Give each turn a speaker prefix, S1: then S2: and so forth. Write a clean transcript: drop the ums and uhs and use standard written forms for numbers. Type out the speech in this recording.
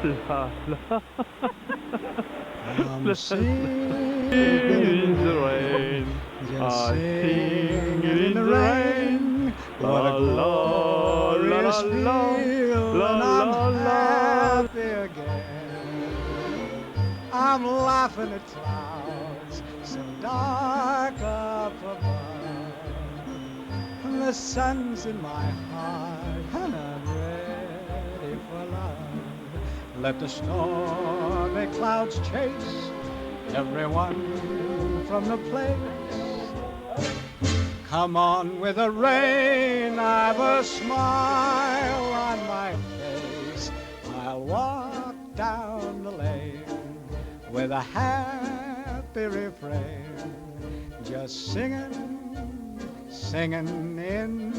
S1: La la
S2: I'm
S1: la
S2: singing in
S1: in
S2: the
S1: the
S2: rain,
S1: rain.
S2: just
S1: I
S2: singing
S1: sing
S2: in the
S1: in the rain.
S2: rain. What a
S1: La la la la
S2: glorious
S1: la
S2: feeling,
S1: la
S2: I'm
S1: la la.
S2: happy again. I'm laughing at clouds so dark up above. And the sun's in my heart and I'm ready for love. Let the stormy clouds chase everyone from the place. Come on with the rain, I've a smile on my face. I'll walk down the lane with a happy refrain, just singing, singing in